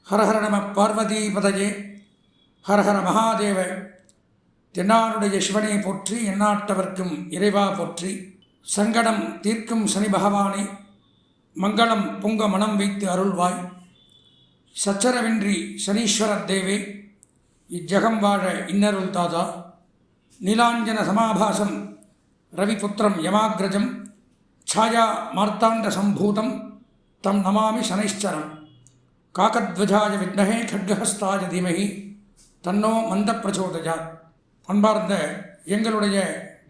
ஹரஹர நம பார்வதி பதஜே ஹரஹர மகாதேவ. தென்னாருடைய சிவனை போற்றி, எந்நாட்டவர்க்கும் இறைவா போற்றி. சங்கடம் தீர்க்கும் சனி பகவானை மங்களம் பொங்க மனம் வைத்து அருள்வாய். சச்சரவின்றி சனீஸ்வரத் தேவே இஜகம் வாழ இன்னருள் தாதா. நீலாஞ்சன சமாபாசம் ரவிபுத்திரம் யமாக்ரஜம் ಛಾಯಾ மார்த்தாண்ட சம்பூதம் தம் நமாமி சனைಶ್ಚரம். காகத்வஜாய வித்மஹே ಖಡ್ಗஹஸ்தாய தீமஹி தன்னோ மந்த பிரச்சோதயாத். அன்பார்ந்த எங்களுடைய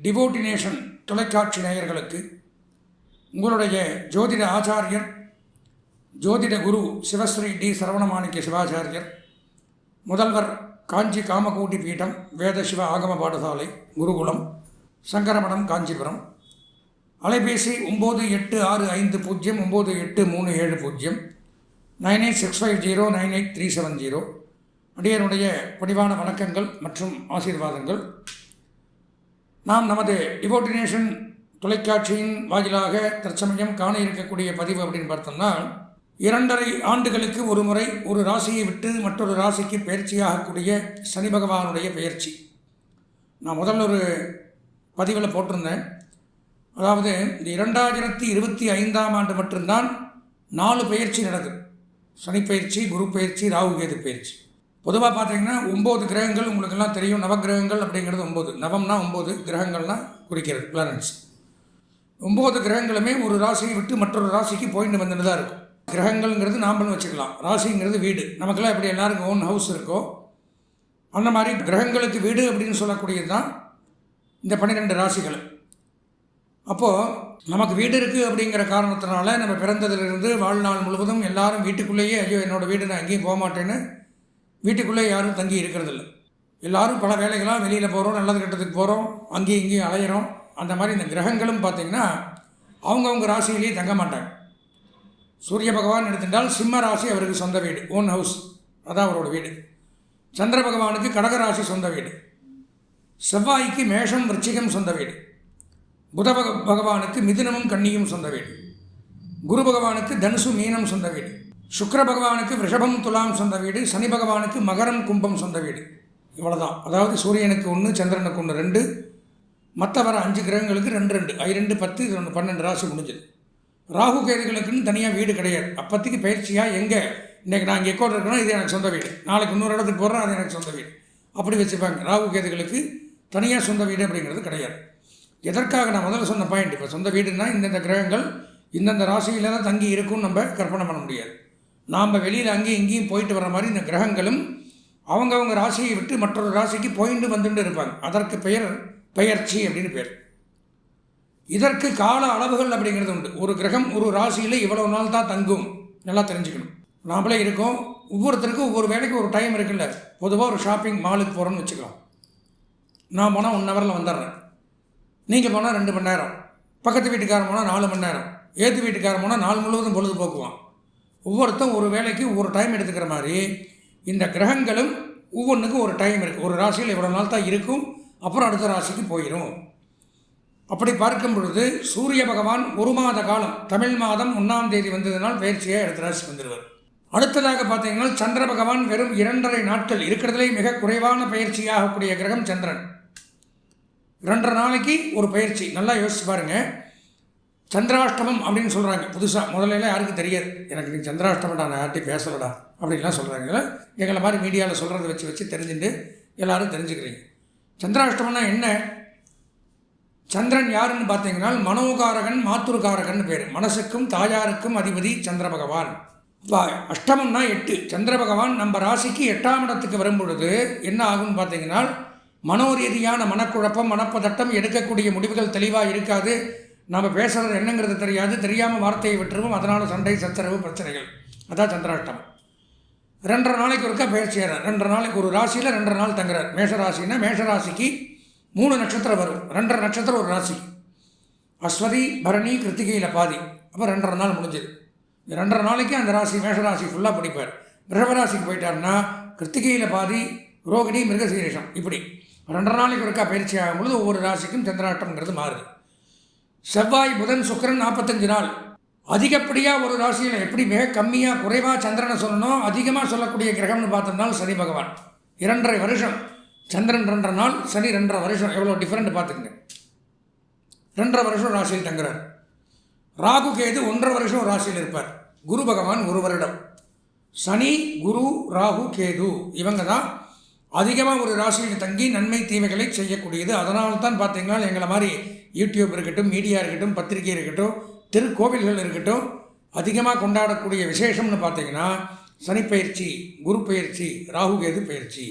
டிவோட்டினேஷன் தொலைக்காட்சி நேயர்களுக்கு உங்களுடைய ஜோதிட ஆச்சாரியர் ஜோதிட குரு சிவஸ்ரீ டி சரவணமாணிக்க சிவாச்சாரியர், முதல்வர் காஞ்சி காமகோட்டி பீடம் வேத சிவ ஆகம பாடசாலை குருகுலம் சங்கரமடம் காஞ்சிபுரம். அலைபேசி 9865098370 9865098370. அடியனுடைய பணிவான வணக்கங்கள் மற்றும் ஆசீர்வாதங்கள். நாம் நமது டிவோட்டினேஷன் தொலைக்காட்சியின் வாயிலாக தற்சமயம் காண இருக்கக்கூடிய பதிவு அப்படின்னு பார்த்தோம்னா, 2.5 ஆண்டுகளுக்கு ஒரு முறை ஒரு ராசியை விட்டு மற்றொரு ராசிக்கு பயிற்சியாகக்கூடிய சனி பகவானுடைய பயிற்சி. நான் முதல்ல ஒரு பதிவில் போட்டிருந்தேன். அதாவது இந்த 2025ஆம் ஆண்டு மட்டும்தான் 4 பயிற்சி நடக்குது. சனி பயிற்சி, குரு பயிற்சி, ராகு கேது பயிற்சி. பொதுவாக பார்த்தீங்கன்னா 9 கிரகங்கள் உங்களுக்கெல்லாம் தெரியும். நவகிரகங்கள் அப்படிங்கிறது 9. நவம்னா 9, கிரகங்கள்னால் குறிக்கிறது பிளானட்ஸ். 9 கிரகங்களுமே ஒரு ராசியை விட்டு மற்றொரு ராசிக்கு போயிட்டு வந்துட்டு தான் இருக்கும். கிரகங்கள்ங்கிறது நாம்பளும் வச்சுக்கலாம், ராசிங்கிறது வீடு. நமக்கெல்லாம் எப்படி எல்லாருக்கும் ஓன் ஹவுஸ் இருக்கோ அந்த மாதிரி கிரகங்களுக்கு வீடு அப்படின்னு சொல்லக்கூடியது தான் இந்த 12 ராசிகள். அப்போது நமக்கு வீடு இருக்குது அப்படிங்கிற காரணத்தினால நம்ம பிறந்ததிலிருந்து வாழ்நாள் முழுவதும் எல்லாரும் வீட்டுக்குள்ளேயே, ஐயோ என்னோடய வீடு நான் எங்கேயும் போக மாட்டேன்னு வீட்டுக்குள்ளே யாரும் தங்கி இருக்கிறதில்ல. எல்லோரும் பல வேலைகளாக வெளியில் போகிறோம், நல்லது கெட்டதுக்கு போகிறோம், அங்கேயும் இங்கேயும் அலையிறோம். அந்த மாதிரி இந்த கிரகங்களும் பார்த்திங்கன்னா அவங்கவுங்க ராசியிலேயே தங்க மாட்டாங்க. சூரிய பகவான் எடுத்துட்டால் சிம்ம ராசி அவருக்கு சொந்த வீடு, ஓன் ஹவுஸ், அதான் அவரோட வீடு. சந்திர பகவானுக்கு கடகராசி சொந்த வீடு. செவ்வாய்க்கு மேஷம் விருச்சிகம் சொந்த வீடு. புத பகவானுக்கு மிதுனமும் கன்னியும் சொந்த வீடு. குரு பகவானுக்கு தனுசு மீனம் சொந்த வீடு. சுக்கிர பகவானுக்கு ரிஷபம் துலாம் சொந்த வீடு. சனி பகவானுக்கு மகரம் கும்பம் சொந்த வீடு. இவ்வளோதான். அதாவது சூரியனுக்கு 1, சந்திரனுக்கு 1, 2, மற்ற வர 5 கிரகங்களுக்கு 2 2 10 12 ராசி முடிஞ்சது. ராகு கேதுகளுக்குன்னு தனியாக வீடு கிடையாது. அப்போதைக்கு பயிற்சியாக எங்கே இன்றைக்கி நான் இங்கே எக்கோடு இருக்கணும், இது எனக்கு சொந்த வீடு, நாளைக்கு இன்னொரு இடத்துக்கு போடுறேன், அது எனக்கு சொந்த வீடு, அப்படி வச்சுப்பாங்க. ராகு கேதுகளுக்கு தனியாக சொந்த வீடு அப்படிங்கிறது கிடையாது. எதற்காக நான் முதல்ல சொன்ன பாயிண்ட், இப்போ சொந்த வீடுன்னா இந்தந்த கிரகங்கள் இந்தந்த ராசியில் தான் தங்கி இருக்கும்னு நம்ம கற்பனை பண்ண முடியாது. நாம் வெளியில் அங்கேயும் இங்கேயும் போயிட்டு வர மாதிரி இந்த கிரகங்களும் அவங்கவுங்க ராசியை விட்டு மற்றொரு ராசிக்கு போயிட்டு வந்துட்டு இருப்பாங்க. அதற்கு பெயர் பெயர்ச்சி அப்படின்னு பேர். இதற்கு கால அளவுகள் அப்படிங்கிறது உண்டு. ஒரு கிரகம் ஒரு ராசியில் இவ்வளவு நாள் தான் தங்கும், நல்லா தெரிஞ்சுக்கணும். நாமளே இருக்கோம், ஒவ்வொருத்தருக்கும் ஒவ்வொரு வேலைக்கு ஒரு டைம் இருக்குல்ல. பொதுவாக ஒரு ஷாப்பிங் மாலுக்கு போகிறோன்னு வச்சுக்கலாம். நான் போனால் 1 ஹவரில் வந்துடுறேன், நீங்கள் போனால் 2 மணி நேரம், பக்கத்து வீட்டுக்காரன் போனால் 4 மணி நேரம், ஏற்று வீட்டுக்காரன் போனால் நாள் முழுவதும் பொழுதுபோக்குவான். ஒவ்வொருத்தரும் ஒரு வேலைக்கு ஒரு டைம் எடுத்துக்கிற மாதிரி இந்த கிரகங்களும் ஒவ்வொன்றுக்கும் ஒரு டைம் இருக்குது. ஒரு ராசியில் இவ்வளோ நாள் தான் இருக்கும், அப்புறம் அடுத்த ராசிக்கு போயிடும். அப்படி பார்க்கும் பொழுது சூரிய பகவான் 1 மாத காலம், தமிழ் மாதம் 1ஆம் தேதி வந்ததுனால் பயிற்சியாக அடுத்த ராசிக்கு வந்துடுவார். அடுத்ததாக பார்த்தீங்கன்னா சந்திர பகவான் வெறும் 2.5 நாட்கள் இருக்கிறதுலே மிக குறைவான பயிற்சியாகக்கூடிய கிரகம் சந்திரன். 2.5 நாளைக்கு ஒரு பயிற்சி. நல்லா யோசிச்சு பாருங்கள். சந்திராஷ்டமம் அப்படின்னு சொல்கிறாங்க புதுசாக. முதல்ல யாருக்கும் தெரியாது. எனக்கு நீ சந்திராஷ்டமடா, நான் யார்ட்டையும் பேசலடா அப்படின்லாம் சொல்கிறாங்க. எங்களை மாதிரி மீடியாவில் சொல்கிறத வச்சு தெரிஞ்சுட்டு எல்லோரும் தெரிஞ்சுக்கிறீங்க. சந்திராஷ்டமம்னா என்ன? சந்திரன் யாருன்னு பார்த்தீங்கன்னா மனோகாரகன், மாத்துருகாரகன் பேர். மனசுக்கும் தாயாருக்கும் அதிபதி சந்திர பகவான். அஷ்டமம்னா 8. சந்திர பகவான் நம்ம ராசிக்கு 8ஆம் இடத்துக்கு வரும்பொழுது என்ன ஆகும்னு பார்த்தீங்கன்னா மனோரீதியான மனக்குழப்பம், மனப்பதட்டம், எடுக்கக்கூடிய முடிவுகள் தெளிவாக இருக்காது. நம்ம பேசுகிறது என்னங்கிறது தெரியாது, தெரியாமல் வார்த்தையை விட்டுருவோம். அதனால் சண்டை, சச்சரவு, பிரச்சனைகள். அதான் சந்திராஷ்டமம். 2.5 நாளைக்கு ஒருக்கா பயிற்சி ஏறார். 2.5 நாளைக்கு ஒரு ராசியில் 2.5 நாள் தங்குறார். மேஷராசின்னா மேஷராசிக்கு 3 நட்சத்திரம் வரும். 2.5 நட்சத்திரம் ஒரு ராசி. அஸ்வதி, பரணி, கிருத்திகையில் பாதி. அப்போ 2.5 நாள் முடிஞ்சது. 2.5 நாளைக்கு அந்த ராசி மேஷராசி ஃபுல்லாக படிப்பார். ரிஷபராசிக்கு போயிட்டார்னா கிருத்திகையில் பாதி, ரோகிணி, மிருகசீரிஷம், இப்படி 2.5 நாளைக்கு ஒருக்கா பயிற்சி ஆகும்பொழுது ஒவ்வொரு ராசிக்கும் சந்திராஷ்டம்ங்கிறது மாறுது. செவ்வாய், புதன், சுக்கிரன் 45 நாள். அதிகப்படியாக ஒரு ராசியில் எப்படி மிக கம்மியாக குறைவாக சந்திரனை சொல்லணும், அதிகமாக சொல்லக்கூடிய கிரகம்னு பார்த்தோம்னா சனி பகவான். 2.5 வருஷம் சந்திரன் 2.5 நாள், சனி 2.5 வருஷம், எவ்வளோ டிஃப்ரெண்ட் பார்த்துக்குங்க. 2.5 வருஷம் ராசியில் தங்குறார். ராகு கேது 1.5 வருஷம் ராசியில் இருப்பார். குரு பகவான் 1 வருடம். சனி, குரு, ராகு, கேது இவங்க தான் அதிகமாக ஒரு ராசியில் தங்கி நன்மை தீமைகளை செய்யக்கூடியது. அதனால்தான் பார்த்தீங்கன்னா எங்களை மாதிரி யூடியூப் இருக்கட்டும், மீடியா இருக்கட்டும், பத்திரிகை இருக்கட்டும், திருக்கோவில்கள் இருக்கட்டும், அதிகமாக கொண்டாடக்கூடிய விசேஷம்னு பார்த்தீங்கன்னா சனிப்பயிற்சி, குரு பயிற்சி, ராகு கேது பயிற்சி.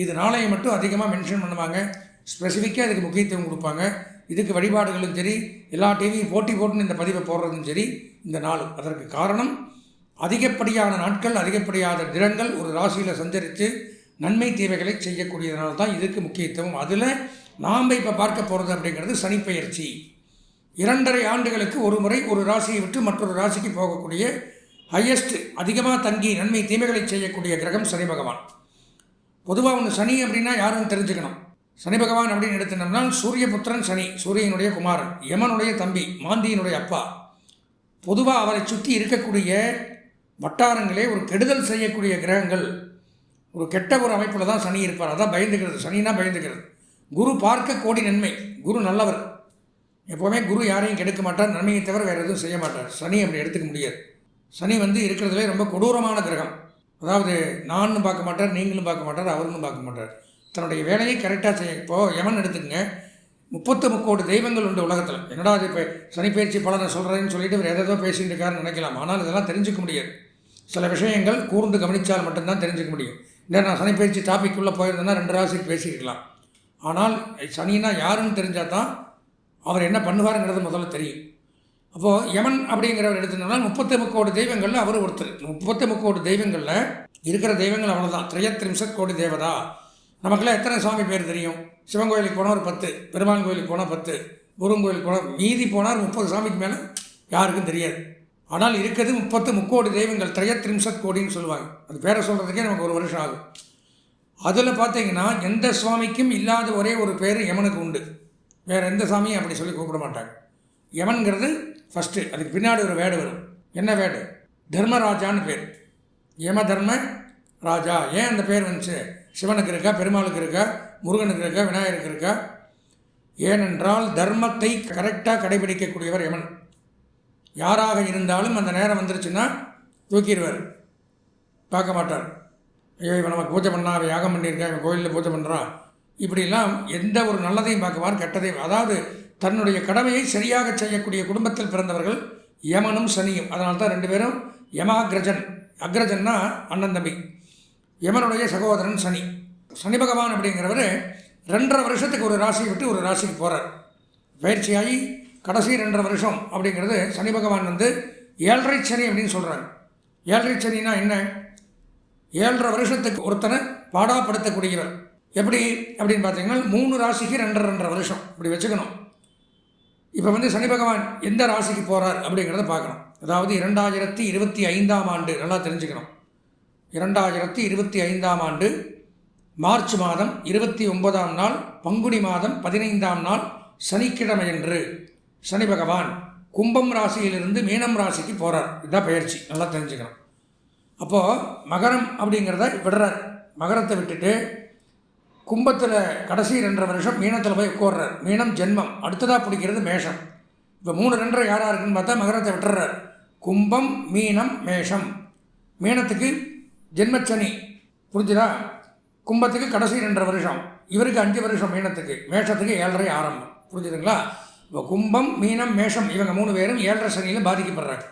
இது நாளையை மட்டும் அதிகமாக மென்ஷன் பண்ணுவாங்க, ஸ்பெசிஃபிக்காக இதுக்கு முக்கியத்துவம் கொடுப்பாங்க. இதுக்கு வழிபாடுகளும் சரி, எல்லா டிவியும் போட்டி போட்டுன்னு இந்த பதிவை போடுறதும் சரி, இந்த நாளும். அதற்கு காரணம் அதிகப்படியான நாட்கள், அதிகப்படியான தினங்கள் ஒரு ராசியில் சஞ்சரித்து நன்மை தீமைகளை செய்யக்கூடியதுனால தான் இதுக்கு முக்கியத்துவம். அதில் நாம் இப்போ பார்க்க போகிறது அப்படிங்கிறது சனிப்பெயர்ச்சி. 2.5 ஆண்டுகளுக்கு ஒரு முறை ஒரு ராசியை விட்டு மற்றொரு ராசிக்கு போகக்கூடிய ஹையஸ்ட் அதிகமாக தங்கி நன்மை தீமைகளை செய்யக்கூடிய கிரகம் சனி பகவான். பொதுவாக ஒன்று சனி அப்படின்னா யாருன்னு தெரிஞ்சுக்கணும். சனி பகவான் அப்படின்னு எடுத்துனோம்னா சூரியபுத்திரன் சனி, சூரியனுடைய குமாரன், யமனுடைய தம்பி, மாந்தியினுடைய அப்பா. பொதுவாக அவரை சுற்றி இருக்கக்கூடிய வட்டாரங்களே ஒரு கெடுதல் செய்யக்கூடிய கிரகங்கள், ஒரு கெட்ட ஒரு அமைப்பில் தான் சனி இருப்பார். அதான் பயந்துக்கிறது, சனினா பயந்துக்கிறது. குரு பார்க்க கோடி நன்மை, குரு நல்லவர். எப்போவுமே குரு யாரையும் கெடுக்க மாட்டார், நன்மையை தவிர வேறு எதுவும் செய்ய மாட்டார். சனி அப்படி எடுத்துக்க முடியாது. சனி இருக்கிறதுலே ரொம்ப கொடூரமான கிரகம். அதாவது நானும் பார்க்க மாட்டார், நீங்களும் பார்க்க மாட்டார், அவருன்னு பார்க்க மாட்டார். தன்னுடைய வேலையை கரெக்டாக செய்ய. இப்போது யமன் எடுத்துக்கங்க, 33 கோடி தெய்வங்கள் உண்டு உலகத்தில். என்னடா அது இப்போ சனிப்பயிற்சி பலனை சொல்கிறேன்னு சொல்லிட்டு இவர் எதோ பேசிட்டு இருக்காருன்னு நினைக்கலாம். ஆனால் இதெல்லாம் தெரிஞ்சுக்க முடியாது. சில விஷயங்கள் கூர்ந்து கவனித்தால் மட்டும்தான் தெரிஞ்சுக்க முடியும். இல்லை நான் சனிப்பயிற்சி டாபிக்குள்ளே போயிருந்தேன்னா 2 ராசிக்கு பேசியிருக்கலாம். ஆனால் சனினா யாருன்னு தெரிஞ்சால் தான் அவர் என்ன பண்ணுவாருங்கிறது முதல்ல தெரியும். அப்போது யமன் அப்படிங்கிறவர் எடுத்துட்டோம்னா 33 கோடி தெய்வங்களில் அவர் ஒருத்தர். 33 கோடி தெய்வங்களில் இருக்கிற தெய்வங்கள் அவ்வளோதான். 33 கோடி தேவதா. நமக்கெல்லாம் எத்தனை சுவாமி பேர் தெரியும்? சிவன் கோயிலுக்கு போனால் ஒரு 10, பெருமாள் கோயிலுக்கு போனால் 10, முருகன் கோயிலுக்கு போனால், மீதி போனால் 30 சாமிக்கு மேலே யாருக்கும் தெரியாது. ஆனால் இருக்கிறது 33 கோடி தெய்வங்கள், 33 கோடின்னு சொல்லுவாங்க. அது பேரை சொல்கிறதுக்கே நமக்கு 1 வருஷம் ஆகும். அதில் பார்த்தீங்கன்னா எந்த சுவாமிக்கும் இல்லாத ஒரே ஒரு பேர் யமனுக்கு உண்டு. வேறு எந்த சாமியும் அப்படி சொல்லி கூப்பிட மாட்டாங்க. யமன்கிறது ஃபஸ்ட்டு. அதுக்கு பின்னாடி ஒரு வேடு வரும். என்ன வேடு? தர்மராஜான்னு பேர். யம தர்ம ராஜா. ஏன் அந்த பேர் வந்துச்சு? சிவனுக்கு இருக்கா, பெருமாளுக்கு இருக்கா, முருகனுக்கு இருக்கா, விநாயகருக்கு இருக்கா? ஏனென்றால் தர்மத்தை கரெக்டாக கடைபிடிக்கக்கூடியவர் யமன். யாராக இருந்தாலும் அந்த நேரம் வந்துருச்சுன்னா தூக்கிடுவார், பார்க்க மாட்டார். ஐயோ இவன் நமக்கு பூஜை பண்ணா, அவன் யாகம் பண்ணியிருக்கா, இவன் கோயிலில் பூஜை பண்ணுறான், இப்படிலாம் எந்த ஒரு நல்லதையும் பார்க்குவார், கெட்டதையும். அதாவது தன்னுடைய கடமையை சரியாக செய்யக்கூடிய குடும்பத்தில் பிறந்தவர்கள் யமனும் சனியும். அதனால தான் 2 பேரும் யமாகிரஜன். அக்ரஜன்னா அண்ணன் தம்பி. யமனுடைய சகோதரன் சனி. சனி பகவான் அப்படிங்கிறவர் 2.5 வருஷத்துக்கு ஒரு ராசியை விட்டு ஒரு ராசிக்கு போகிறார். பயிற்சியாகி கடைசி 2.5 வருஷம் அப்படிங்கிறது சனி பகவான் 7.5 சனி அப்படின்னு சொல்கிறாங்க. 7.5 சனினா என்ன? 7.5 வருஷத்துக்கு ஒருத்தனை பாடாப்படுத்தக்கூடியவர். எப்படி அப்படின்னு பார்த்தீங்கன்னா 3 ராசிக்கு 2.5 வருஷம் இப்படி வச்சுக்கணும். இப்போ சனி பகவான் எந்த ராசிக்கு போகிறார் அப்படிங்கிறத பார்க்கணும். அதாவது 2025ஆம் ஆண்டு, நல்லா தெரிஞ்சுக்கணும். 2025ஆம் ஆண்டு மார்ச் மாதம் 29ஆம் நாள், பங்குனி மாதம் 15ஆம் நாள் சனிக்கிழமையன்று சனி பகவான் கும்பம் ராசியிலிருந்து மீனம் ராசிக்கு போகிறார். இதுதான் பயிற்சி, நல்லா தெரிஞ்சுக்கணும். அப்போது மகரம் அப்படிங்கிறத விடுறார். மகரத்தை விட்டுட்டு கும்பத்தில் கடைசி 2.5 வருஷம் மீனத்தில் போய் உட்கார்றார். மீனம் ஜென்மம், அடுத்ததாக பிடிக்கிறது மேஷம். இப்போ 3 2 யாராக இருக்குன்னு பார்த்தா மகரத்தை விட்டுறார். கும்பம், மீனம், மேஷம். மீனத்துக்கு ஜென்மச்சனி, புரிஞ்சுதா? கும்பத்துக்கு கடைசி 2.5 வருஷம், இவருக்கு 5 வருஷம் மீனத்துக்கு, மேஷத்துக்கு 7.5 ஆரம்பம், புரிஞ்சுதுங்களா? இப்போ கும்பம், மீனம், மேஷம் இவங்க 3 பேரும் 7.5 சனியில் பாதிக்கப்படுறாங்க.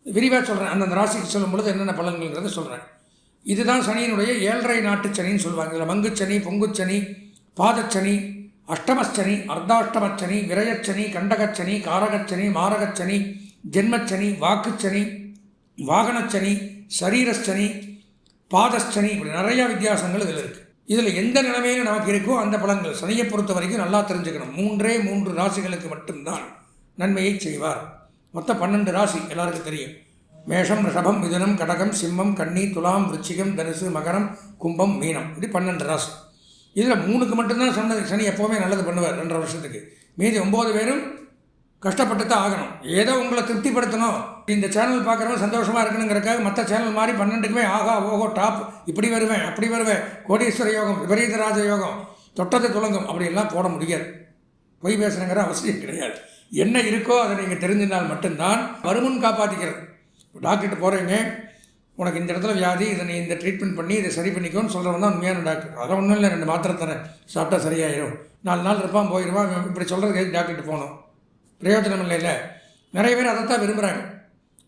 விரிவாக சொல்கிறேன், அந்தந்த ராசிக்கு சொல்லும் பொழுது என்னென்ன பலன்கள்ங்கிறத சொல்கிறேன். இதுதான் சனியினுடைய 7.5 நாட்டு சனின்னு சொல்லுவாங்க. இதில் மங்குச்சனி, பொங்குச்சனி, பாதச்சனி, அஷ்டமச்சனி, அர்த்தாஷ்டமச்சனி, விரயச்சனி, கண்டகச்சனி, காரகச்சனி, மாரகச்சனி, ஜென்மச்சனி, வாக்குச்சனி, வாகனச்சனி, சரீரச்சனி, பாதச்சனி, இப்படி நிறையா வித்தியாசங்கள் இதில் இருக்குது. இதில் எந்த நிலைமையில் நமக்கு இருக்கோ அந்த பலன்கள் சனியை பொறுத்த வரைக்கும் நல்லா தெரிஞ்சுக்கணும். 3 ராசிகளுக்கு மட்டும்தான் நன்மையை செய்வார். மொத்தம் 12 ராசி எல்லாருக்கும் தெரியும். மேஷம், ரிஷபம், மிதுனம், கடகம், சிம்மம், கன்னி, துலாம், விருச்சிகம், தனுசு, மகரம், கும்பம், மீனம், இப்படி 12 ராசி. இதில் 3க்கு மட்டும்தான் சொன்னது சனி எப்போவுமே நல்லது பண்ணுவார் 2.5 வருஷத்துக்கு. மீதி 9 பேரும் கஷ்டப்பட்டு தான் ஆகணும். ஏதோ உங்களை திருப்திப்படுத்தணும், இந்த சேனல் பார்க்குறவங்க சந்தோஷமாக இருக்கணுங்கிறக்காக மற்ற சேனல் மாதிரி 12க்குமே ஆகா ஓஹோ டாப் இப்படி வருவேன் அப்படி வருவேன் கோடீஸ்வர யோகம் விபரீத ராஜ யோகம் தொட்டது துலங்கும் அப்படியெல்லாம் போட முடியாது. பொய் பேசுகிறங்கிற அவசியம் கிடையாது. என்ன இருக்கோ அதை நீங்கள் தெரிஞ்சினால் மட்டும்தான் வருமுன் காப்பாற்றிக்கிறது. டாக்டர்கிட்ட போகிறீங்க, உனக்கு இந்த இடத்துல வியாதி, இதை நீ இந்த ட்ரீட்மெண்ட் பண்ணி இதை சரி பண்ணிக்கோன்னு சொல்கிறவன் தான் உண்மையான டாக்டர். அதெல்லாம் ஒன்றும் இல்லை, 2 மாத்திரை தரேன், சாப்பிட்டா சரியாயிடும், 4 நாள் இருப்பான் போயிடுவான், இப்படி சொல்கிறதுக்கு டாக்டர்கிட்ட போகணும், பிரயோஜனம் இல்லை. நிறைய பேர் அதைத்தான் விரும்புகிறாங்க.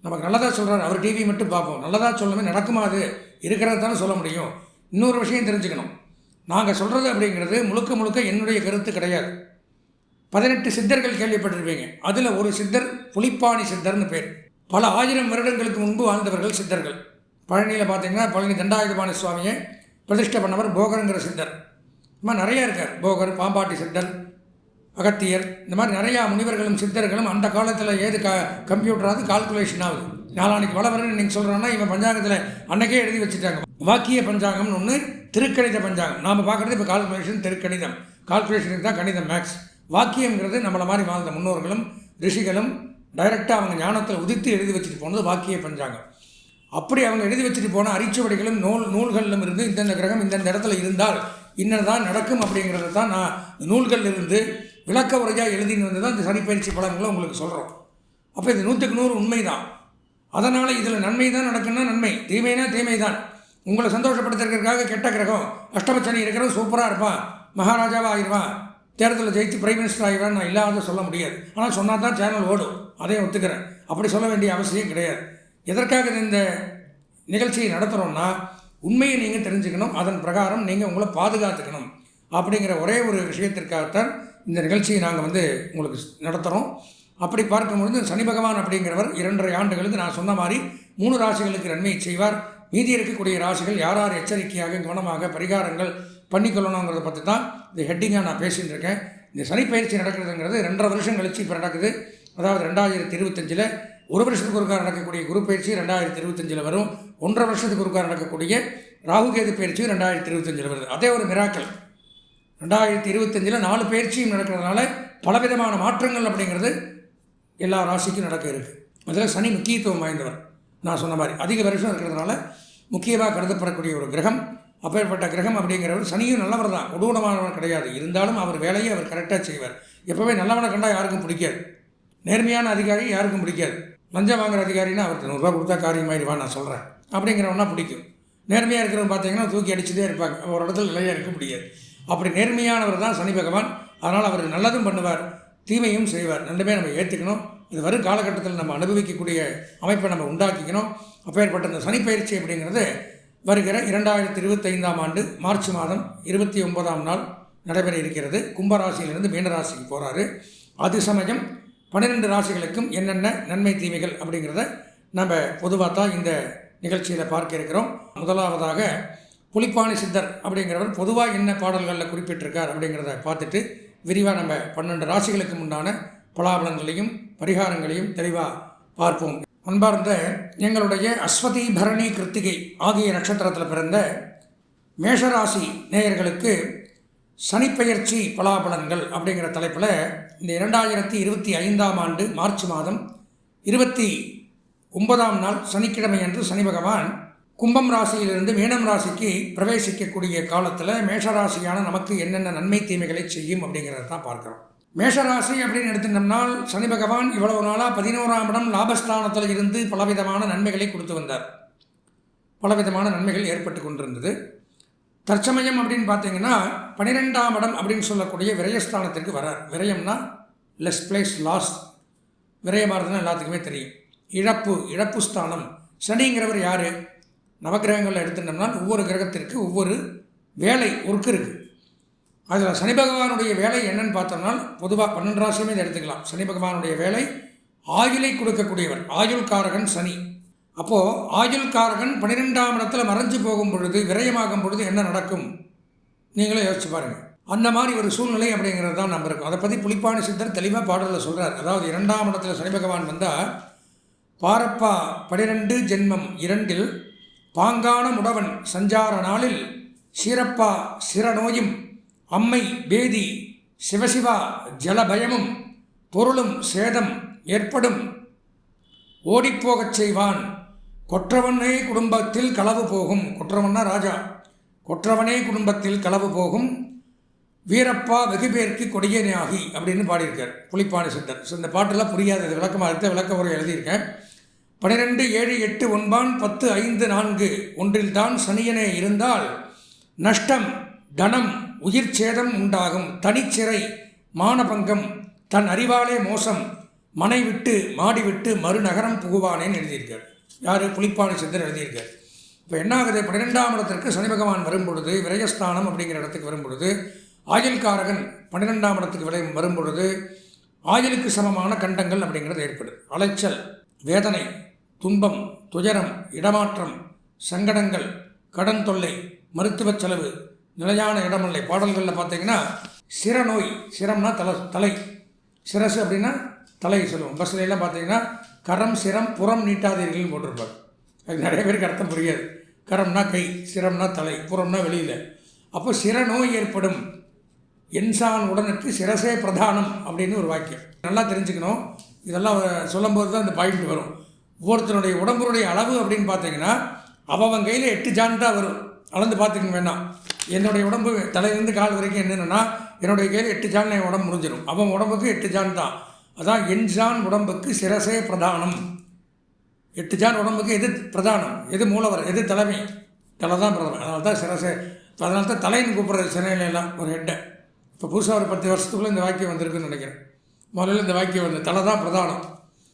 நமக்கு நல்லதாக சொல்கிறாரு, அவர் டிவி மட்டும் பார்ப்போம், நல்லதாக சொல்லவே நடக்குமா, அது இருக்கிறது தானே சொல்ல முடியும். இன்னொரு விஷயம் தெரிஞ்சுக்கணும், நாங்கள் சொல்கிறது அப்படிங்கிறது முழுக்க முழுக்க என்னுடைய கருத்து கிடையாது. 18 சித்தர்கள் கேள்விப்பட்டிருப்பீங்க. அதில் ஒரு சித்தர் புலிப்பாணி சித்தர்னு பேர். பல 1000 வருடங்களுக்கு முன்பு வாழ்ந்தவர்கள் சித்தர்கள். பழனியில் பார்த்தீங்கன்னா பழனி தண்டாயுதபாணி சுவாமியை பிரதிஷ்டை பண்ணவர் போகருங்கிற சித்தர். இந்த மாதிரி நிறையா இருக்கார். போகர், பாம்பாட்டி சித்தர், அகத்தியர், இந்த மாதிரி நிறையா முனிவர்களும் சித்தர்களும் அந்த காலத்தில் ஏது கம்ப்யூட்டராவது கால்குலேஷன் ஆகுது. நாளானிக்கு வளவரன்னு நீங்கள் சொல்கிறோன்னா இவன் பஞ்சாங்கத்தில் அன்றைக்கே எழுதி வச்சுட்டாங்க. வாக்கிய பஞ்சாங்கம்னு ஒன்று, திருக்கணித பஞ்சாங்கம். நாம் பார்க்குறது இப்போ கால்குலேஷன், திருக்கணிதம். கால்குலேஷனுக்கு தான் கணிதம், மேக்ஸ். வாக்கியங்கிறது நம்மளை மாதிரி வாழ்ந்த முன்னோர்களும் ரிஷிகளும் டைரெக்டாக அவங்க ஞானத்தில் உதித்து எழுதி வச்சுட்டு போனது வாக்கிய பஞ்சாங்கம். அப்படி அவங்க எழுதி வச்சுட்டு போன அரிச்சுவடிகளும் நூல்களிலும் இருந்து இந்தந்த கிரகம் இந்தந்த இடத்துல இருந்தால் இன்னதான் நடக்கும் அப்படிங்கிறது தான் நான் நூல்களில் இருந்து விளக்க உரையாக எழுதின்னு வந்து தான் இந்த சனிப்பயிற்சி பலன்களை உங்களுக்கு சொல்கிறோம். அப்போ இது 100க்கு 100 உண்மை தான். அதனால் இதில் நன்மை தான் நடக்குன்னா நன்மை, தீமைனா தீமை தான். உங்களை சந்தோஷப்படுத்துறதுக்காக கெட்ட கிரகம் அஷ்டமச்சனி இருக்கிறவன் சூப்பராக இருப்பான், மகாராஜாவாக ஆயிடுவான், தேர்தலில் ஜெயித்து பிரைம் மினிஸ்டர் ஆகிடுவான்னு நான் இல்லாத சொல்ல முடியாது. ஆனால் சொன்னால் தான் சேனல் ஓடும், அதையும் ஒத்துக்கிறேன். அப்படி சொல்ல வேண்டிய அவசியம் கிடையாது. எதற்காக இந்த நிகழ்ச்சியை நடத்துகிறோம்னா உண்மையை நீங்கள் தெரிஞ்சுக்கணும், அதன் பிரகாரம் நீங்கள் உங்களை பாதுகாத்துக்கணும் அப்படிங்கிற ஒரே ஒரு விஷயத்திற்காகத்தான் இந்த நிகழ்ச்சியை நாங்கள் உங்களுக்கு நடத்துகிறோம். அப்படி பார்க்கும்பொழுது சனி பகவான் அப்படிங்கிறவர் 2.5 ஆண்டுகளுக்கு நான் சொன்ன மாதிரி 3 ராசிகளுக்கு நன்மையை செய்வார். மீதி இருக்கக்கூடிய ராசிகள் யார் யார் எச்சரிக்கையாக கவனமாக பரிகாரங்கள் பண்ணிக்கொள்ளணுங்கிறத பற்றி தான் இந்த ஹெட்டிங்காக நான் பேசிகிட்டு இருக்கேன். இந்த சனிப்பயிற்சி நடக்கிறதுங்கிறது 2.5 வருஷம் கழிச்சு இப்போ நடக்குது. அதாவது 2025 1 வருஷத்துக்கு ஒருக்காக நடக்கக்கூடிய குரு பயிற்சி 2025 வரும். 1.5 வருஷத்துக்கு ஒருக்காக நடக்கக்கூடிய ராகுகேது பயிற்சி 2025 வருது. அதே ஒரு மிராக்கள். 2025 4 பயிற்சியும் நடக்கிறதுனால பலவிதமான மாற்றங்கள் அப்படிங்கிறது எல்லா ராசிக்கும் நடக்க இருக்குது. அதில் சனி முக்கியத்துவம் வாய்ந்தவர். நான் சொன்ன மாதிரி அதிக வருஷம் இருக்கிறதுனால முக்கியமாக கருதப்படக்கூடிய ஒரு கிரகம். அப்பேற்பட்ட கிரகம் அப்படிங்கிறவர் சனியும் நல்லவர் தான், கொடூரமானவர் கிடையாது. இருந்தாலும் அவர் வேலையை அவர் கரெக்டாக செய்வார். எப்போவே நல்லவனை கண்டால் யாருக்கும் பிடிக்காது. நேர்மையான அதிகாரி யாருக்கும் பிடிக்காது. லஞ்சம் வாங்குகிற அதிகாரின்னா அவருக்கு 100 ரூபா கொடுத்தா காரியமாயிடுவான் நான் சொல்கிறேன் அப்படிங்கிறவனா பிடிக்கும். நேர்மையாக இருக்கிறவங்க பார்த்தீங்கன்னா தூக்கி அடிச்சுட்டே இருப்பாங்க, ஒரு இடத்துல நிலையாக இருக்க முடியாது. அப்படி நேர்மையானவர் தான் சனி பகவான். அதனால் அவர் நல்லதும் பண்ணுவார், தீமையும் செய்வார். ரெண்டுமே நம்ம ஏற்றுக்கணும். இது வரும் காலகட்டத்தில் நம்ம அனுபவிக்கக்கூடிய அமைப்பை நம்ம உண்டாக்கிக்கணும். அப்பேற்பட்ட இந்த சனிப்பயிற்சி அப்படிங்கிறது வருகிற 2025 ஆண்டு மார்ச் மாதம் 29ஆம் நாள் நடைபெற இருக்கிறது. கும்பராசியிலிருந்து மீனராசிக்கு போகிறாரு. அது சமயம் 12 ராசிகளுக்கும் என்னென்ன நன்மை தீமைகள் அப்படிங்கிறத நம்ம பொதுவாக தான் இந்த நிகழ்ச்சியில் பார்க்க இருக்கிறோம். முதலாவதாக புலிப்பாணி சித்தர் அப்படிங்கிறவர் பொதுவாக என்ன பாடல்களில் குறிப்பிட்டிருக்கார் அப்படிங்கிறத பார்த்துட்டு விரிவாக நம்ம 12 ராசிகளுக்கு உண்டான பலாபலங்களையும் பரிகாரங்களையும் தெளிவாக பார்ப்போம். அன்பார்ந்த எங்களுடைய அஸ்வதி, பரணி, கிருத்திகை ஆகிய நட்சத்திரத்தில் பிறந்த மேஷராசி நேயர்களுக்கு சனிப்பெயர்ச்சி பலாபலன்கள் அப்படிங்கிற தலைப்பில் இந்த 2025 ஆண்டு மார்ச் மாதம் 29ஆம் நாள் சனிக்கிழமை அன்று சனி பகவான் கும்பம் ராசியிலிருந்து மீனம் ராசிக்கு பிரவேசிக்கக்கூடிய காலத்தில் மேஷராசியான நமக்கு என்னென்ன நன்மை தீமைகளை செய்யும் அப்படிங்கிறத தான் பார்க்குறோம். மேஷராசி அப்படின்னு எடுத்துட்டோம்னால் சனி பகவான் இவ்வளவு நாளாக 11ஆம் இடம் லாபஸ்தானத்தில் இருந்து பலவிதமான நன்மைகளை கொடுத்து வந்தார். பலவிதமான நன்மைகள் ஏற்பட்டு கொண்டிருந்தது. தற்சமயம் அப்படின்னு பார்த்தீங்கன்னா 12ஆம் இடம் அப்படின்னு சொல்லக்கூடிய விரயஸ்தானத்திற்கு வரார். விரயம்னா லெஸ் பிளேஸ், லாஸ். விரயமானதுன்னா எல்லாத்துக்குமே தெரியும். இழப்பு ஸ்தானம். சனிங்கிறவர் யார்? நவகிரகங்களில் எடுத்துட்டோம்னா ஒவ்வொரு கிரகத்திற்கு ஒவ்வொரு வேலை ஒர்க்கு இருக்குது. அதில் சனி பகவானுடைய வேலை என்னன்னு பார்த்தோம்னா பொதுவாக 12 ராசியுமே இதை எடுத்துக்கலாம். சனி பகவானுடைய வேலை ஆயுளை கொடுக்கக்கூடியவர். ஆயுள் காரகன் சனி. அப்போது ஆயுள் காரகன் 12ஆம் இடத்துல மறைஞ்சு போகும் பொழுது, விரயமாகும் பொழுது என்ன நடக்கும் நீங்களே யோசிச்சு பாருங்கள். அந்த மாதிரி ஒரு சூழ்நிலை அப்படிங்கிறது தான் நம்ம இருக்கும். அதை பற்றி புலிப்பாணி சித்தர் தெளிவாக பாடலில் சொல்கிறார். அதாவது 2ஆம் இடத்துல சனி பகவான் வந்தால் பாரப்பா 12 ஜென்மம் 2 பாங்கான முடவன் சஞ்சார நாளில் சீரப்பா சிரநோயும் அம்மை பேதி சிவசிவா ஜலபயமும் பொருளும் சேதம் ஏற்படும் ஓடிப்போகச் செய்வான். கொற்றவனே குடும்பத்தில் களவு போகும். கொற்றவன்னா ராஜா. கொற்றவனே குடும்பத்தில் களவு போகும். வீரப்பா வெகுபேருக்கு கொடியனாகி அப்படின்னு பாடியிருக்கார் புலிப்பாணி சித்தர். ஸோ இந்த பாட்டெல்லாம் புரியாது, இது விளக்கமாக இருக்க விளக்க உரை எழுதியிருக்கேன். 12 7 8 ஒன்பான் 10 5 4 ஒன்றில்தான் சனியனே இருந்தால் நஷ்டம் தனம் உயிர் சேதம் உண்டாகும். தனிச்சிறை மானபங்கம் தன் அறிவாலே மோசம் மனை விட்டு மாடி விட்டு மறுநகரம் புகுவானேன்னு எழுதியிருக்கார். யார்? புலிப்பாணி சித்தர் எழுதியிருக்கார். இப்போ என்ன ஆகுது? 12ஆம் இடத்திற்கு சனி பகவான் வரும்பொழுது, விரயஸ்தானம் அப்படிங்கிற இடத்துக்கு வரும்பொழுது, ஆயுள்காரகன் 12ஆம் இடத்துக்கு வரும்பொழுது ஆயுளுக்கு சமமான கண்டங்கள் அப்படிங்கிறது ஏற்படுது. அலைச்சல், வேதனை, துன்பம், துயரம், இடமாற்றம், சங்கடங்கள், கடன் தொல்லை, மருத்துவ செலவு, நிலையான இடமில்லை. பாடல்களில் பார்த்தீங்கன்னா சிரநோய், சிரம்னா தலை, சிரசு அப்படின்னா தலை சொல்லுவோம். பஸ்ஸில் எல்லாம் பார்த்தீங்கன்னா கரம் சிரம் புறம் நீட்டாதீர்கள்னு போட்டிருப்பார். அது நிறைய பேருக்கு அர்த்தம் புரியாது. கரம்னா கை, சிரம்னா தலை, புறம்னா வெளியில். அப்போ சிரநோய் ஏற்படும். என்சான் உடனுக்கு சிரசே பிரதானம் அப்படின்னு ஒரு வாக்கியம் நல்லா தெரிஞ்சுக்கணும். இதெல்லாம் சொல்லும்போது தான் இந்த பாயிண்ட் வரும். ஒவ்வொருத்தருடைய உடம்புடைய அளவு அப்படின்னு பார்த்தீங்கன்னா அவன் கையில் 8 ஜான் தான் வரும். அளந்து பார்த்துக்க வேண்டாம். என்னுடைய உடம்பு தலையிலேருந்து கால் வரைக்கும் என்னென்னா என்னுடைய கையில் 8 ஜான் என் உடம்பு முடிஞ்சிடும். அவன் உடம்புக்கு 8 ஜான் தான். அதான் என்ஜான் உடம்புக்கு சிரசே பிரதானம். 8 ஜான் உடம்புக்கு எது பிரதானம், எது மூலவர், எது தலைமை? தலை தான் பிரதானம். அதனால தான் சிரசே. அதனால தான் தலைன்னு கூப்பிட்றது சென்னையிலலாம் ஒரு ஹெட்டை. இப்போ புதுசாக ஒரு 10 வருஷத்துக்குள்ளே இந்த வாக்கியம் வந்திருக்குன்னு நினைக்கிறேன். முதல்ல இந்த வாக்கியம் வந்து தலை தான் பிரதானம்.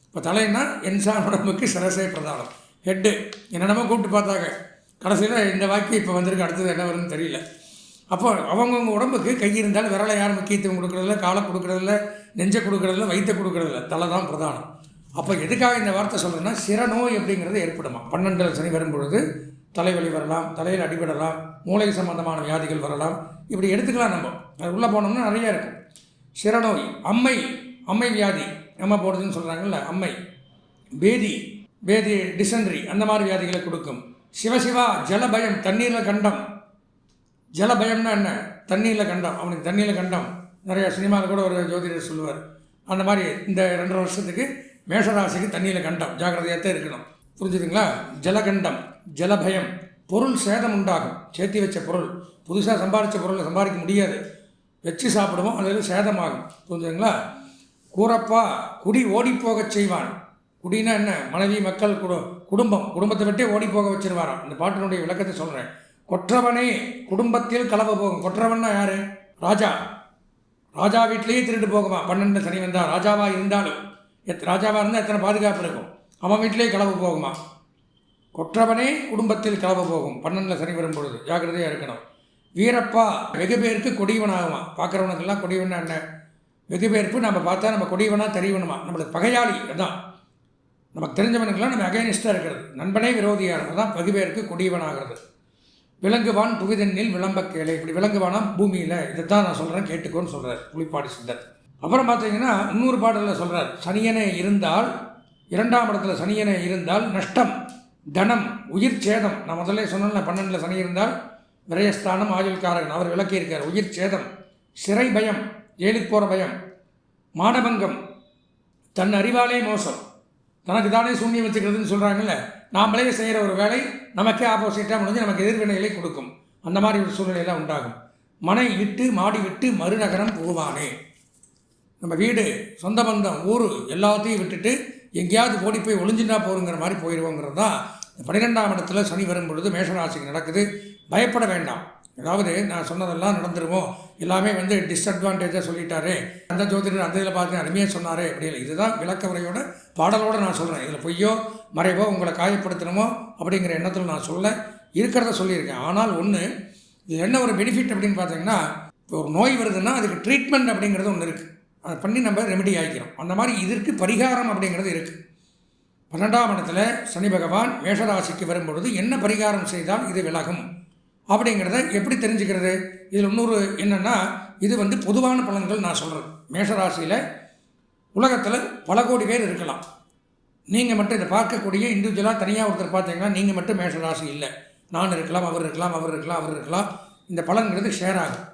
இப்போ தலைன்னா என்சான் உடம்புக்கு சிரசே பிரதானம். ஹெட்டு என்னென்னமோ கூப்பிட்டு பார்த்தாங்க. கடைசியில் இந்த வாக்கியம் இப்போ வந்திருக்கு. அடுத்தது என்ன வருதுன்னு தெரியல. அப்போ அவங்கவுங்க உடம்புக்கு கை இருந்தாலும் விரலை யாரும் முக்கியத்துவம் கொடுக்குறதில்ல, காலை கொடுக்குறதில்ல, நெஞ்சை கொடுக்குறதில்ல, வயிற்றை கொடுக்குறதில்ல. தலை தான் பிரதானம். அப்போ எதுக்காக இந்த வார்த்தை சொல்கிறேன்னா சிரநோய் அப்படிங்கிறது ஏற்படுமா. 12 சனி வரும்பொழுது தலைவலி வரலாம், தலையில் அடிபடலாம், மூளை சம்பந்தமான வியாதிகள் வரலாம். இப்படி எடுத்துக்கலாம். நம்ம அது உள்ளே போனோம்னா நிறையா இருக்கும். சிரநோய், அம்மை வியாதி அம்மா போடுறதுன்னு சொல்கிறாங்கல்ல, அம்மை, பேதி டிசென்ட்ரி அந்த மாதிரி வியாதிகளை கொடுக்கும். சிவசிவா ஜலபயம், தண்ணீரில் கண்டம். ஜலபயம்னா என்ன? தண்ணியில் கண்டம். அவனுக்கு தண்ணியில் கண்டம். நிறையா சினிமாவில் கூட ஒரு ஜோதிடர் சொல்லுவார். அந்த மாதிரி இந்த 2.5 வருஷத்துக்கு மேஷராசிக்கு தண்ணியில் கண்டம், ஜாக்கிரதையாக தான் இருக்கணும். புரிஞ்சுதுங்களா? ஜலகண்டம், ஜலபயம், பொருள் சேதம் உண்டாகும். சேர்த்தி வச்ச பொருள், புதுசாக சம்பாதிச்ச பொருளை சம்பாதிக்க முடியாது. வச்சு சாப்பிடுவோம், அதில் சேதமாகும். புரிஞ்சுதுங்களா? கூறப்பா குடி ஓடிப்போகச் செய்வான். குடினா என்ன? மனைவி, மக்கள், குடும்பத்தை விட்டே ஓடி போக வச்சிருவாராம். இந்த பாட்டினுடைய விளக்கத்தை சொல்கிறேன். கொற்றவனே குடும்பத்தில் களவு போகும். கொற்றவன்னா யார்? ராஜா வீட்டிலேயே திருட்டு போகுமா. 12 சனி வந்தால் ராஜாவாக இருந்தாலும் ராஜாவாக இருந்தால் எத்தனை பாதுகாப்பு இருக்கும். அவன் வீட்டிலேயே களவு போகுமா. கொற்றவனே குடும்பத்தில் களவு போகும். 12 சனி வரும்பொழுது ஜாக்கிரதையாக இருக்கணும். வீரப்பா வெகு பேருக்கு கொடியவனாகுமா. பார்க்குறவனுக்கெல்லாம் கொடியவனா என்ன? வெகு பேருக்கு நம்ம பார்த்தா நம்ம கொடியவனா தெரியவனுமா. நம்மளுக்கு பகையாளி அதுதான். நமக்கு தெரிஞ்சவனுக்கெல்லாம் நம்ம அகைனிஸ்டாக இருக்கிறது. நண்பனே விரோதியாக தான் வெகு பேருக்கு கொடியவனாகிறது. விலங்குவான் புவிதண்ணில் விளம்ப கேளை. இப்படி விலங்குவானா பூமியில். இதை தான் நான் சொல்கிறேன், கேட்டுக்கோன்னு சொல்கிறார் புலிப்பாடி சித்தர். அப்புறம் பார்த்தீங்கன்னா இன்னொரு பாடலில் சொல்கிறார், சனியனே இருந்தால் 2ஆம் இடத்துல சனியனே இருந்தால் நஷ்டம் தனம் உயிர் சேதம். நான் முதல்ல சொன்னேன் 12 சனி இருந்தால் விரயஸ்தானம் ஆயுள்காரகன். அவர் விளக்கியிருக்கார். உயிர் சேதம், சிறை பயம், ஜெயிலுக்கு போகிற பயம், மானபங்கம், தன் அறிவாலே மோசம், தனக்கு தானே சூன்யம் வச்சுக்கிறதுன்னு சொல்கிறாங்கல்ல. நாமளே செய்கிற ஒரு வேலை நமக்கே ஆப்போசிட்டாக முடிஞ்சு நமக்கு எதிர்வினைகளை கொடுக்கும். அந்த மாதிரி ஒரு சூழ்நிலையெல்லாம் உண்டாகும். மனை விட்டு மாடி விட்டு மறுநகரம் புகுவானே. நம்ம வீடு, சொந்த பந்தம், ஊர் எல்லாத்தையும் விட்டுட்டு எங்கேயாவது ஓடி போய் ஒளிஞ்சுட்டா போருங்கிற மாதிரி போயிடுவோங்கிறது தான் 12ஆம் இடத்துல சனி வரும் பொழுது மேஷராசிக்கு நடக்குது. பயப்பட வேண்டாம். அதாவது நான் சொன்னதெல்லாம் நடந்துருமோ, எல்லாமே டிஸ்அட்வான்டேஜாக சொல்லிட்டாரே, அந்த ஜோதிடர் அந்த இதில் பார்த்து அருமையாக சொன்னாரே அப்படி இல்லை. இதுதான் விளக்க உரையோட பாடலோடு நான் சொல்கிறேன். இதில் பொய்யோ மறைவோ உங்களை காயப்படுத்தணுமோ அப்படிங்கிற எண்ணத்தில் நான் இருக்கிறத சொல்லியிருக்கேன். ஆனால் ஒன்று, இது என்ன ஒரு பெனிஃபிட் அப்படின்னு பார்த்தீங்கன்னா, இப்போ ஒரு நோய் வருதுன்னா அதுக்கு ட்ரீட்மெண்ட் அப்படிங்கிறது ஒன்று இருக்குது. அதை பண்ணி நம்ம ரெமெடி ஆகிக்கிறோம். அந்த மாதிரி இதற்கு பரிகாரம் அப்படிங்கிறது இருக்குது. 12ஆம் இடத்துல சனி பகவான் மேஷராசிக்கு வரும்பொழுது என்ன பரிகாரம் செய்தால் இது விலகும் அப்படிங்கிறத எப்படி தெரிஞ்சுக்கிறது? இதில் இன்னொரு என்னென்னா, இது பொதுவான பலன்கள் நான் சொல்கிறேன். மேஷராசியில் உலகத்தில் பல கோடி பேர் இருக்கலாம். நீங்கள் மட்டும் இதை பார்க்கக்கூடிய இண்டிவிஜுவலாக தனியாக ஒருத்தர் பார்த்தீங்கன்னா நீங்கள் மட்டும் மேஷராசி இல்லை. நான் இருக்கலாம், அவர் இருக்கலாம். இந்த பலன்கிறது ஷேர் ஆகும்.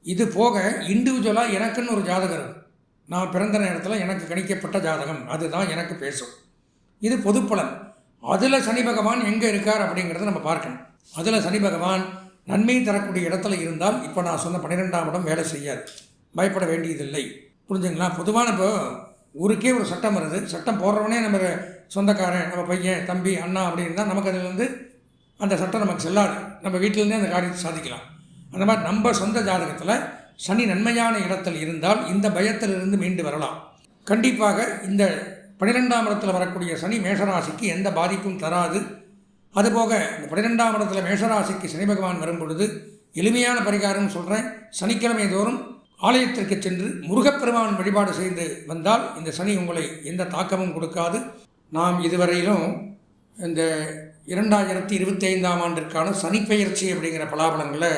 இது போக இண்டிவிஜுவலாக எனக்குன்னு ஒரு ஜாதகம் இருக்கும். நான் பிறந்த நேரத்தில் எனக்கு கணிக்கப்பட்ட ஜாதகம் அதுதான் எனக்கு பேசும். இது பொதுப்பலன். அதில் சனி பகவான் எங்கே இருக்கார் அப்படிங்கிறத நம்ம பார்க்கணும். அதில் சனி பகவான் நன்மை தரக்கூடிய இடத்துல இருந்தால் இப்போ நான் சொன்ன 12ஆம் இடம் வேலை செய்யாது, பயப்பட வேண்டியதில்லை. புரிஞ்சுங்களா? பொதுவான இப்போ ஊருக்கே ஒரு சட்டம் வருது, சட்டம் போடுறவனே நம்ம சொந்தக்காரன், நம்ம பையன், தம்பி, அண்ணா அப்படின்னு தான் நமக்கு அதில் அந்த சட்டம் நமக்கு செல்லாது. நம்ம வீட்டிலேருந்தே அந்த காரியத்தை சாதிக்கலாம். அந்த மாதிரி நம்ம சொந்த ஜாதகத்தில் சனி நன்மையான இடத்தில் இருந்தால் இந்த பயத்திலிருந்து மீண்டு வரலாம். கண்டிப்பாக இந்த 12ஆம் இடத்துல வரக்கூடிய சனி மேஷராசிக்கு எந்த பாதிப்பும் தராது. அதுபோக இந்த 12ஆம் இடத்துல மேஷராசிக்கு சனி பகவான் வரும்பொழுது எளிமையான பரிகாரம் சொல்கிறேன். சனிக்கிழமை தோறும் ஆலயத்திற்கு சென்று முருகப்பெருமான் வழிபாடு செய்து வந்தால் இந்த சனி உங்களை எந்த தாக்கமும் கொடுக்காது. நாம் இதுவரையிலும் இந்த 2025ஆம் ஆண்டிற்கான சனிப்பெயர்ச்சி அப்படிங்கிற பலாபலங்களை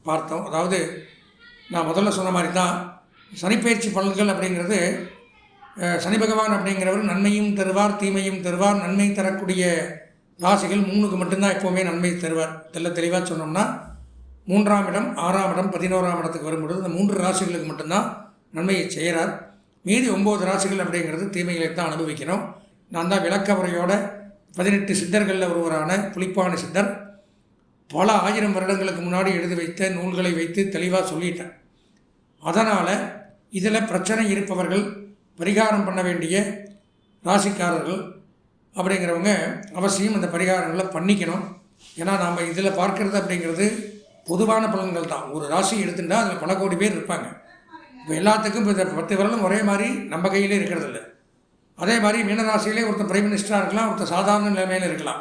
பார்த்தோம். அதாவது நான் முதல்ல சொன்ன மாதிரி தான் சனிப்பெயர்ச்சி பலன்கள் அப்படிங்கிறது சனி பகவான் அப்படிங்கிறவர் நன்மையும் தருவார், தீமையும் தருவார். நன்மை தரக்கூடிய ராசிகள் 3க்கு மட்டும்தான் எப்போவுமே நன்மை தருவார். தெளிவாக சொன்னோம்னா 3ஆம் இடம், 6ஆம் இடம், 11ஆம் இடத்துக்கு வரும்பொழுது இந்த 3 ராசிகளுக்கு மட்டும்தான் நன்மையை செய்கிறார். மீதி 9 ராசிகள் அப்படிங்கிறது தீமைகளை தான் அனுபவிக்கணும். நான் தான் விளக்க உரையோட 18 சித்தர்களில் ஒருவரான புலிப்பாணி சித்தர் பல 1000 வருடங்களுக்கு முன்னாடி எழுதி வைத்த நூல்களை வைத்து தெளிவாக சொல்லிட்டேன். அதனால் இதில் பிரச்சனை இருப்பவர்கள், பரிகாரம் பண்ண வேண்டிய ராசிக்காரர்கள் அப்படிங்கிறவங்க அவசியம் அந்த பரிகாரங்களை பண்ணிக்கணும். ஏன்னா நாம் இதில் பார்க்கறது அப்படிங்கிறது பொதுவான பலன்கள் தான். ஒரு ராசி எடுத்துட்டா அதில் பல கோடி பேர் இருப்பாங்க. இப்போ எல்லாத்துக்கும் இப்போ 10 வருடம் ஒரே மாதிரி நம்ம கையிலே இருக்கிறதில்ல. அதே மாதிரி மீனராசியிலே ஒருத்தர் பிரைம் மினிஸ்டராக இருக்கலாம், ஒருத்தர் சாதாரண நிலைமையில் இருக்கலாம்,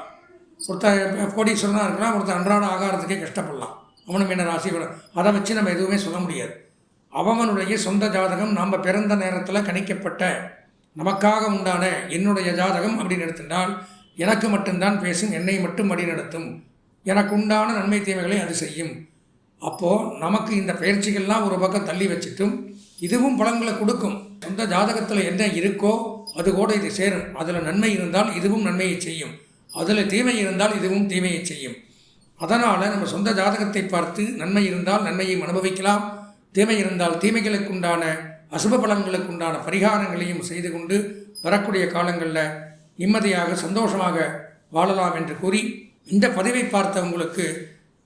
ஒருத்தர் கோடீஸ்வரனாக இருக்கலாம், ஒருத்தர் அன்றாட ஆகாரத்துக்கே கஷ்டப்படலாம். அவனும் மீனராசி. அதை வச்சு நம்ம எதுவுமே சொல்ல முடியாது. அவனுடைய சொந்த ஜாதகம் நாம் பிறந்த நேரத்தில் கணிக்கப்பட்ட நமக்காக உண்டான என்னுடைய ஜாதகம் அப்படின்னு எடுத்துட்டால் எனக்கு மட்டும்தான் பேசும், என்னை மட்டும் வழி நடத்தும், எனக்கு உண்டான நன்மை தீமைகளை அது செய்யும். அப்போது நமக்கு இந்த பயிற்சிகள்லாம் ஒரு பக்கம் தள்ளி வச்சுட்டும் இதுவும் பலன்களை கொடுக்கும். சொந்த ஜாதகத்தில் என்ன இருக்கோ அது கூட இது சேரும். அதில் நன்மை இருந்தால் இதுவும் நன்மையை செய்யும், அதில் தீமை இருந்தால் இதுவும் தீமையை செய்யும். அதனால் நம்ம சொந்த ஜாதகத்தை பார்த்து நன்மை இருந்தால் நன்மையை அனுபவிக்கலாம், தீமை இருந்தால் தீமைகளுக்குண்டான அசுப பலன்களுக்குண்டான பரிகாரங்களையும் செய்து கொண்டு வரக்கூடிய காலங்களில் நிம்மதியாக சந்தோஷமாக வாழலாம் என்று கூறி இந்த பதிவை பார்த்த உங்களுக்கு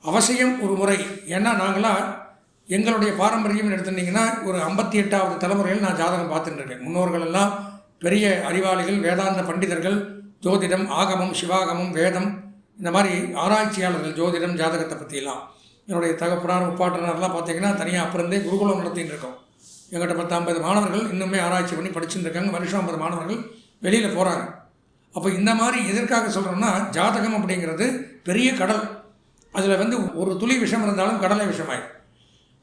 அவசியம் ஒரு முறை, ஏன்னா நாங்களாம் எங்களுடைய பாரம்பரியம் எடுத்துட்டிங்கன்னா ஒரு 58வது தலைமுறையில் நான் ஜாதகம் பார்த்துட்டுருக்கேன். முன்னோர்கள் எல்லாம் பெரிய அறிவாளிகள், வேதாந்த பண்டிதர்கள், ஜோதிடம், ஆகமம், சிவாகமம், வேதம், இந்த மாதிரி ஆராய்ச்சியாளர்கள் ஜோதிடம் ஜாதகத்தை பற்றியெல்லாம். என்னுடைய தகப்பனார் முப்பாட்டனார்லாம் பார்த்திங்கன்னா தனியாக அப்புறந்தே குருகுலம் நடத்தின்னு இருக்கோம். எங்கிட்ட 10-50 மாணவர்கள் இன்னுமே ஆராய்ச்சி பண்ணி படிச்சுட்டு இருக்காங்க. வருஷம் 50 மாணவர்கள் வெளியில் போகிறாங்க. அப்போ இந்த மாதிரி எதற்காக சொல்கிறோம்னா, ஜாதகம் அப்படிங்கிறது பெரிய கடல். அதில் ஒரு துளி விஷம் இருந்தாலும் கடலை விஷமாய்.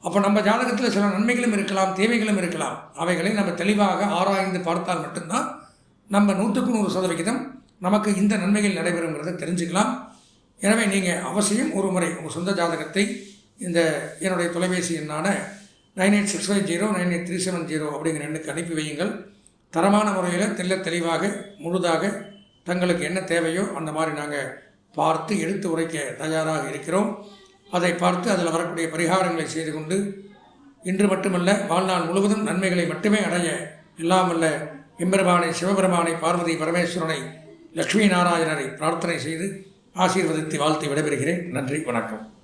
அப்போ நம்ம ஜாதகத்தில் சில நன்மைகளும் இருக்கலாம், தேவைகளும் இருக்கலாம். அவைகளை நம்ம தெளிவாக ஆராய்ந்து பார்த்தால் மட்டும்தான் நம்ம 100க்கு 100% நமக்கு இந்த நன்மைகள் நடைபெறுங்கிறத தெரிஞ்சுக்கலாம். எனவே நீங்கள் அவசியம் ஒரு முறை உங்கள் சொந்த ஜாதகத்தை இந்த என்னுடைய தொலைபேசி எண்ணான 9865098370 அப்படிங்கிற எண்ணுக்கு அனுப்பி வையுங்கள். தரமான முறையில் தெளிவாக முழுதாக தங்களுக்கு என்ன தேவையோ அந்த மாதிரி நாங்கள் பார்த்து எடுத்து உரைக்க தயாராக இருக்கிறோம். அதை பார்த்து அதில் வரக்கூடிய பரிகாரங்களை செய்து கொண்டு இன்று மட்டுமல்ல வாழ்நாள் முழுவதும் நன்மைகளை மட்டுமே அடைய எல்லாம் வல்ல எம்பெருமானை, சிவபெருமானை, பார்வதி பரமேஸ்வரனை, லட்சுமி நாராயணரை பிரார்த்தனை செய்து ஆசீர்வதித்து வாழ்த்து விடைபெறுகிறேன். நன்றி, வணக்கம்.